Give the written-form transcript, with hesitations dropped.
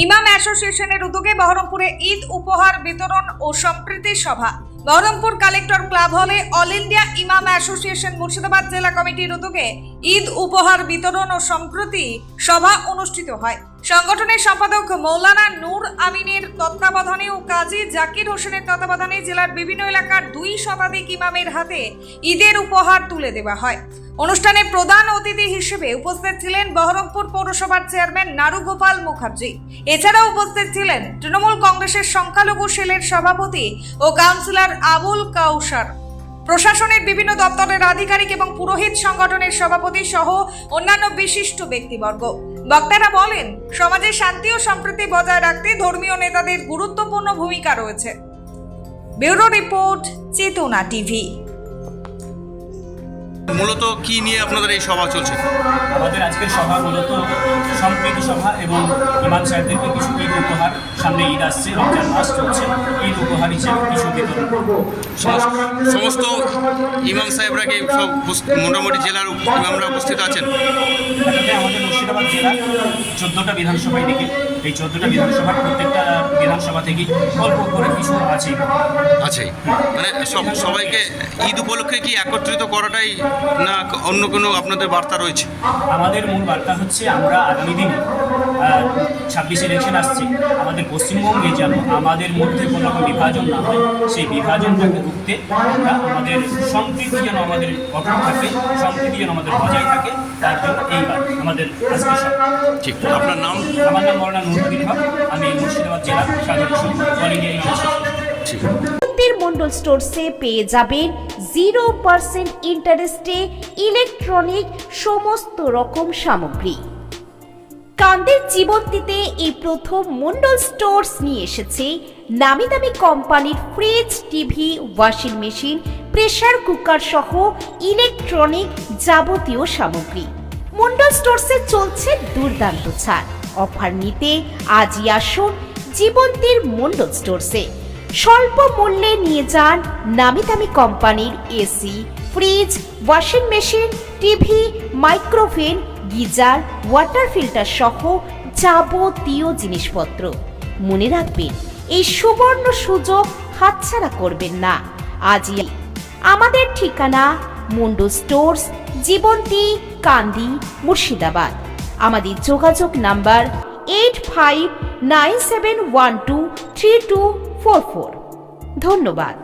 ইমাম অ্যাসোসিয়েশনের উদ্যোগে বহরমপুরে ঈদ উপহার বিতরণ ও সম্প্রীতি সভা। বহরমপুর কালেক্টর ক্লাব হলে অল ইন্ডিয়া ইমাম অ্যাসোসিয়েশন মুর্শিদাবাদ জেলা কমিটির উদ্যোগে ঈদ উপহার বিতরণ ও সম্প্রীতি সভা অনুষ্ঠিত হয়। সংগঠনের সম্পাদক মৌলানা নূর আমিনের তত্ত্বাবধানে ও কাজী জাকির হোসেনের তত্ত্বাবধানে জেলার বিভিন্ন এলাকার 2 শতাধিক ইমামের হাতে ঈদের উপহার তুলে দেওয়া হয়। অনুষ্ঠানে প্রধান অতিথি হিসেবে উপস্থিত ছিলেন বহরমপুর পৌরসভার চেয়ারম্যান নারুগোপাল মুখার্জি। এছাড়াও উপস্থিত ছিলেন তৃণমূল কংগ্রেসের সংখ্যালঘু সেলের সভাপতি ও কাউন্সিলর আবুল কাউসার, প্রশাসনের বিভিন্ন দপ্তরের আধিকারিক এবং পুরোহিত সংগঠনের সভাপতি সহ অন্যান্য বিশিষ্ট ব্যক্তিবর্গ। বক্তারা বলেন, সমাজে শান্তি ও সম্প্রীতি বজায় রাখতে ধর্মীয় নেতাদের গুরুত্বপূর্ণ ভূমিকা রয়েছে। ব্যুরো রিপোর্ট, চেতনা টিভি। মূলত কি নিয়ে আপনাদের এই সভা চলছে? আমাদের আজকের সভা মূলত সম্প্রীতি সভা এবং ইমাম সাহেবদেরকে কিছু ঈদ উপহার, সামনে ঈদ আসছে, রমজান মাস চলছে, ঈদ উপহার হিসেবে কিছু বিতরণ। সমস্ত ইমাম সাহেবরা কি সব মোটামুটি জেলার ইমামরা উপস্থিত আছেন? তাতে আমাদের মুর্শিদাবাদ জেলার 14টা বিধানসভা এদিকে, এই 14টা বিধানসভার প্রত্যেকটা বিধানসভা থেকে অল্প করে কিছু আছেই। মানে সবাইকে ঈদ উপলক্ষে কি একত্রিত করাটাই না অন্য কোনো আপনাদের বার্তা রয়েছে? আমাদের মূল বার্তা হচ্ছে আমরা আগামী দিনে 26 ইলেকশন আসছে, আমাদের পশ্চিমবঙ্গে যেন আমাদের মধ্যে কোনো রকম বিভাজন না হয়, সেই বিভাজনটাকে রুখতে আমরা আমাদের সম্প্রীতি যেন আমাদের অটুট থাকে, সম্প্রীতি যেন আমাদের বজায় থাকে, তার জন্য এইবার আমাদের আজকে সভা। ঠিক, আপনার নাম? আমার নাম মৌলানা নূর আমিন, আমি মুর্শিদাবাদ জেলার সাধারণ সম্পাদক, অল ইন্ডিয়া ইমাম অ্যাসোসিয়েশন। মন্ডল স্টোরসে পেয়ে যাবেন 0% ইন্টারেস্টে ইলেকট্রনিক সমস্ত রকম সামগ্রী। কান্দের জীবন্তীতে এই প্রথম মন্ডল স্টোরস নিয়ে এসেছে নামি দামি কোম্পানির fridge, TV, washing machine, pressure cooker সহ ইলেকট্রনিক যাবতীয় সামগ্রী। মন্ডল স্টোরসে চলছে দুর্দান্ত ছাড়। অফার নিতে আজই আসুন জীবন্তীর মন্ডল স্টোরসে। স্বল্প মূল্যে নিয়ে যান নামি দামি কোম্পানির AC, fridge, washing machine, TV, micro oven, geyser, water filter সহ যাবতীয় জিনিসপত্র। মনে রাখবেন, এই সুবর্ণ সুযোগ হাতছাড়া করবেন না। আজই আমাদের ঠিকানা মন্ডল স্টোরস, জীবন্তী, কান্দি, মুর্শিদাবাদ। আমাদের যোগাযোগ নাম্বার 8597123244। ধন্যবাদ।